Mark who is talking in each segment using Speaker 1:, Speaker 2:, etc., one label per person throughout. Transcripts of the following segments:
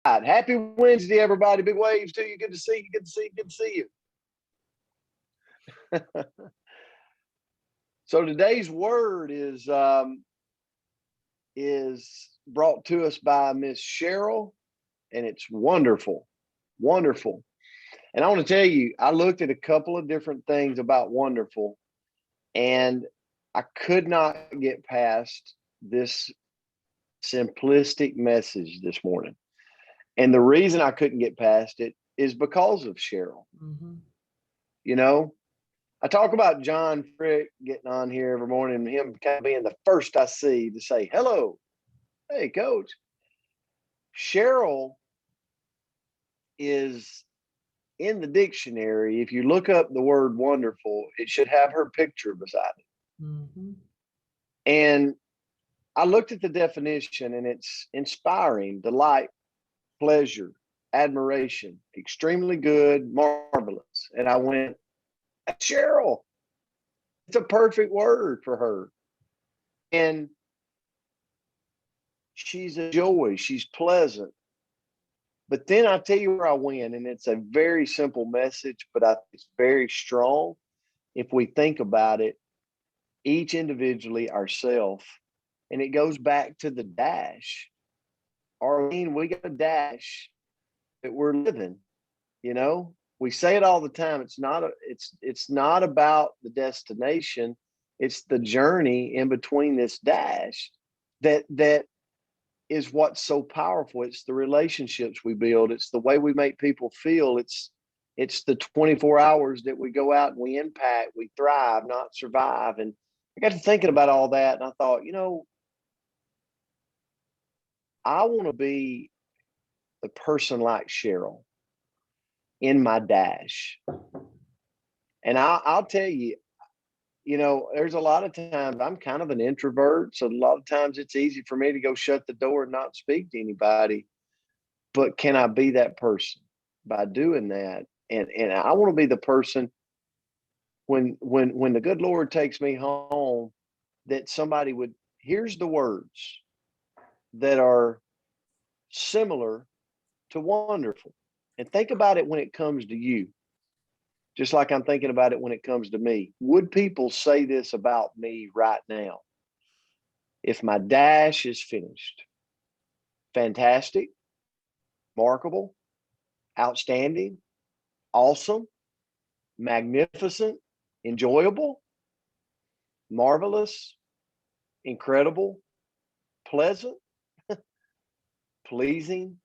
Speaker 1: right. Happy Wednesday, everybody. Big waves to you. Good to see you. Good to see you. Good to see you. So today's word is brought to us by Miss Cheryl, and it's wonderful, wonderful. And I want to tell you, I looked at a couple of different things about wonderful, and I could not get past this simplistic message this morning. And the reason I couldn't get past it is because of Cheryl.
Speaker 2: Mm-hmm.
Speaker 1: You know, I talk about John Frick getting on here every morning and him kind of being the first I see to say, hello, hey, coach. Cheryl is in the dictionary. If you look up the word wonderful, it should have her picture beside it.
Speaker 2: Mm-hmm.
Speaker 1: And I looked at the definition, and it's inspiring, delight, pleasure, admiration, extremely good, marvelous. And I went, Cheryl, it's a perfect word for her. And she's a joy, she's pleasant. But then I tell you where I went, and it's a very simple message, but it's very strong. If we think about it, each individually, ourselves, and it goes back to the dash. Arlene, we got a dash that we're living. You know, we say it all the time. It's not about the destination. It's the journey in between this dash that is what's so powerful. It's the relationships we build. It's the way we make people feel. It's the 24 hours that we go out and we impact, we thrive, not survive. And I got to thinking about all that, and I thought, I want to be the person like Cheryl in my dash. And I'll tell you, there's a lot of times I'm kind of an introvert. So a lot of times it's easy for me to go shut the door and not speak to anybody. But can I be that person by doing that? And I want to be the person when the good Lord takes me home, that somebody would, here's the words that are similar to wonderful. And think about it when it comes to you, just like I'm thinking about it when it comes to me. Would people say this about me right now? If my dash is finished, fantastic, remarkable, outstanding, awesome, magnificent, enjoyable, marvelous, incredible, pleasant, pleasing,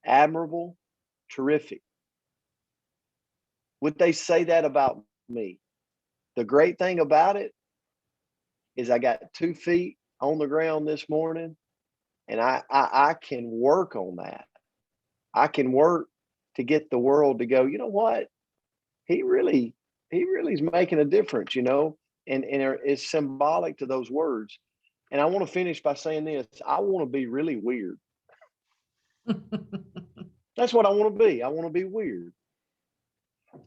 Speaker 1: admirable, terrific. Would they say that about me? The great thing about it is I got 2 feet on the ground this morning, and I can work on that. I can work to get the world to go, you know what? He really is making a difference, and it's symbolic to those words. And I want to finish by saying this. I want to be really weird. That's what I want to be. I want to be weird.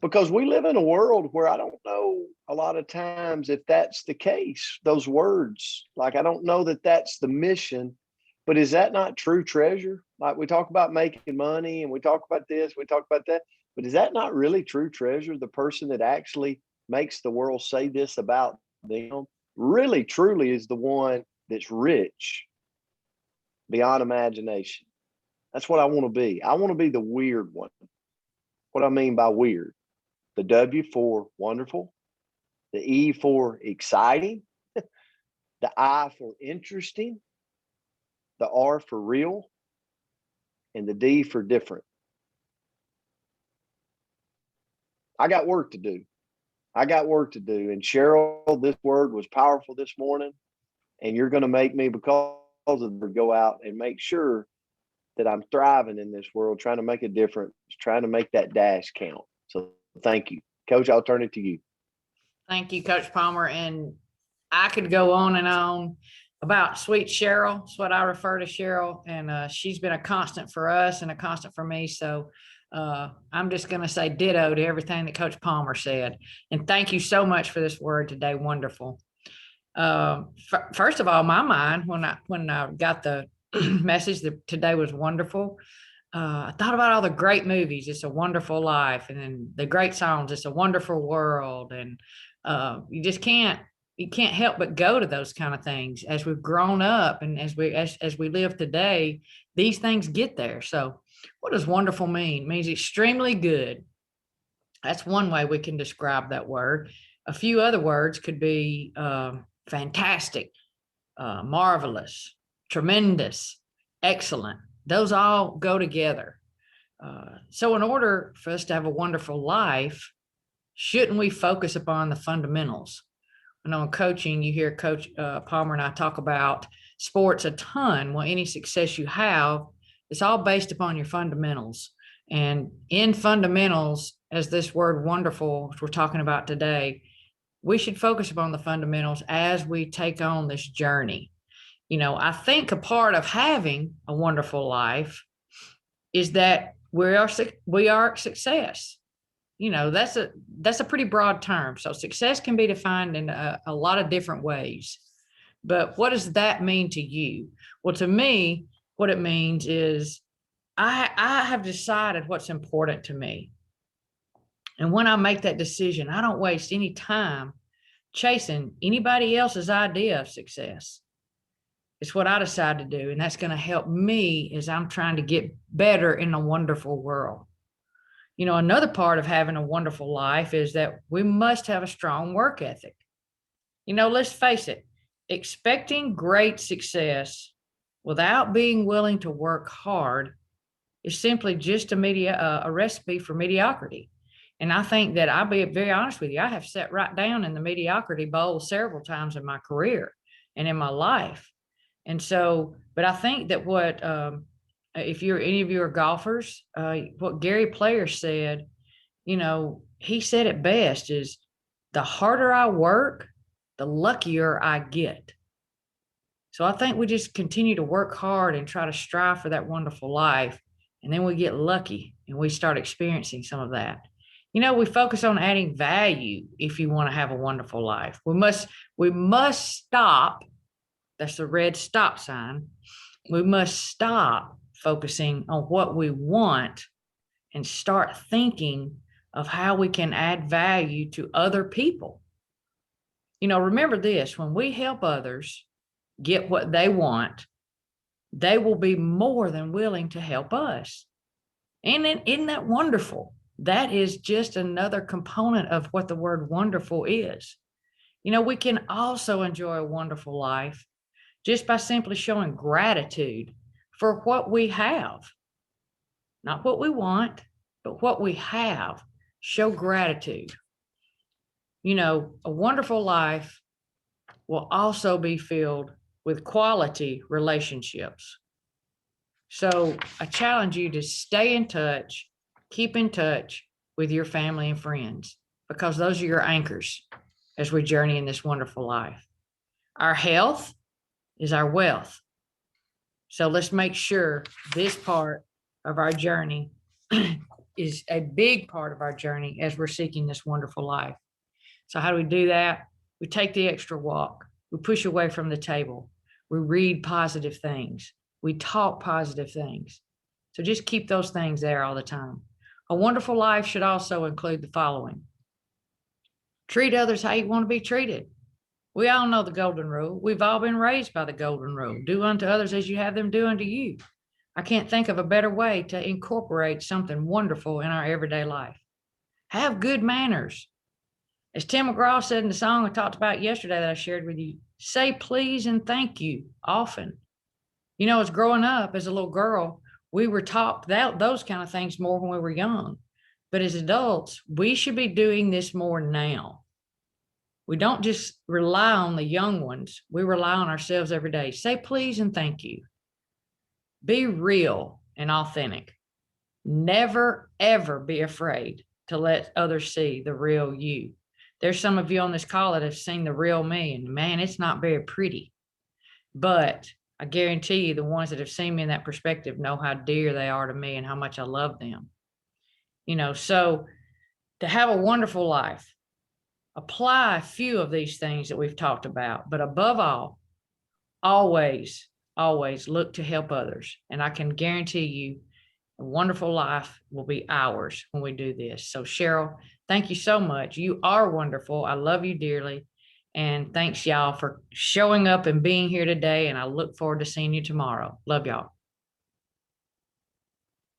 Speaker 1: Because we live in a world where I don't know a lot of times if that's the case, those words, like, I don't know that that's the mission, but is that not true treasure? Like, we talk about making money and we talk about this, we talk about that, but is that not really true treasure? The person that actually makes the world say this about them really, truly is the one that's rich beyond imagination. That's what I want to be. I want to be the weird one. What I mean by weird: the W for wonderful, the E for exciting, the I for interesting, the R for real, and the D for different. I got work to do. And Cheryl, this word was powerful this morning, and you're going to make me, because of it, go out and make sure that I'm thriving in this world, trying to make a difference, trying to make that dash count. So thank you. Coach, I'll turn it to you.
Speaker 2: Thank you, Coach Palmer. And I could go on and on about sweet Cheryl. That's what I refer to Cheryl. And she's been a constant for us and a constant for me. So I'm just going to say ditto to everything that Coach Palmer said. And thank you so much for this word today. Wonderful. First of all, my mind, when I got the message that today was wonderful, I thought about all the great movies, It's a Wonderful Life, and then the great songs, It's a Wonderful World. And you just you can't help but go to those kind of things as we've grown up and as we live today, these things get there. So what does wonderful mean? It means extremely good. That's one way we can describe that word. A few other words could be fantastic, marvelous, tremendous, excellent. Those all go together. So in order for us to have a wonderful life, shouldn't we focus upon the fundamentals? I know in coaching, you hear Coach Palmer and I talk about sports a ton. Well, any success you have, it's all based upon your fundamentals. And in fundamentals, as this word wonderful we're talking about today, we should focus upon the fundamentals as we take on this journey. You know, I think a part of having a wonderful life is that we are success. You know, that's a pretty broad term. So success can be defined in a lot of different ways. But what does that mean to you? Well, to me, what it means is I have decided what's important to me. And when I make that decision, I don't waste any time chasing anybody else's idea of success. It's what I decide to do. And that's going to help me as I'm trying to get better in a wonderful world. You know, another part of having a wonderful life is that we must have a strong work ethic. You know, let's face it, expecting great success without being willing to work hard is simply just a recipe for mediocrity. And I think that I'll be very honest with you, I have sat right down in the mediocrity bowl several times in my career and in my life. And so, but I think that if any of you are golfers, what Gary Player said, you know, he said it best is the harder I work, the luckier I get. So I think we just continue to work hard and try to strive for that wonderful life. And then we get lucky and we start experiencing some of that. You know, we focus on adding value if you want to have a wonderful life. We must stop. That's the red stop sign. We must stop focusing on what we want and start thinking of how we can add value to other people. You know, remember this, when we help others get what they want, they will be more than willing to help us. And isn't that wonderful? That is just another component of what the word wonderful is. You know, we can also enjoy a wonderful life just by simply showing gratitude for what we have. Not what we want, but what we have. Show gratitude. You know, a wonderful life will also be filled with quality relationships. So I challenge you to stay in touch, keep in touch with your family and friends, because those are your anchors as we journey in this wonderful life. Our health is our wealth. So let's make sure this part of our journey is a big part of our journey as we're seeking this wonderful life. So how do we do that? We take the extra walk. We push away from the table. We read positive things. We talk positive things. So just keep those things there all the time. A wonderful life should also include the following. Treat others how you want to be treated. We all know the golden rule. We've all been raised by the golden rule. Do unto others as you have them do unto you. I can't think of a better way to incorporate something wonderful in our everyday life. Have good manners. As Tim McGraw said in the song I talked about yesterday that I shared with you, say please and thank you often. You know, as growing up as a little girl, we were taught those kind of things more when we were young. But as adults, we should be doing this more now. We don't just rely on the young ones. We rely on ourselves every day. Say please and thank you. Be real and authentic. Never, ever be afraid to let others see the real you. There's some of you on this call that have seen the real me, and man, it's not very pretty. But I guarantee you the ones that have seen me in that perspective know how dear they are to me and how much I love them. You know, so to have a wonderful life, apply a few of these things that we've talked about, but above all, always look to help others. And I can guarantee you, A wonderful life will be ours when we do this. So Cheryl, thank you so much. You are wonderful. I love you dearly. And thanks y'all for showing up and being here today. And I look forward to seeing you tomorrow. Love y'all.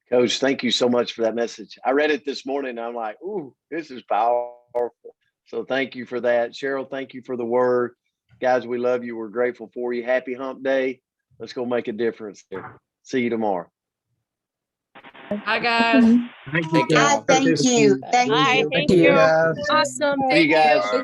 Speaker 1: Coach, thank you so much for that message. I read it this morning and I'm like, ooh, this is powerful. So thank you for that. Cheryl, thank you for the word. Guys, we love you. We're grateful for you. Happy hump day. Let's go make a difference here. See you tomorrow.
Speaker 2: Hi, guys.
Speaker 3: Thank
Speaker 1: Take
Speaker 3: you.
Speaker 1: care.
Speaker 4: Thank you. Thank
Speaker 5: Hi,
Speaker 4: you.
Speaker 5: thank
Speaker 3: See you
Speaker 5: you.
Speaker 3: guys.
Speaker 5: Awesome.
Speaker 1: See you
Speaker 5: Thank you.
Speaker 1: guys.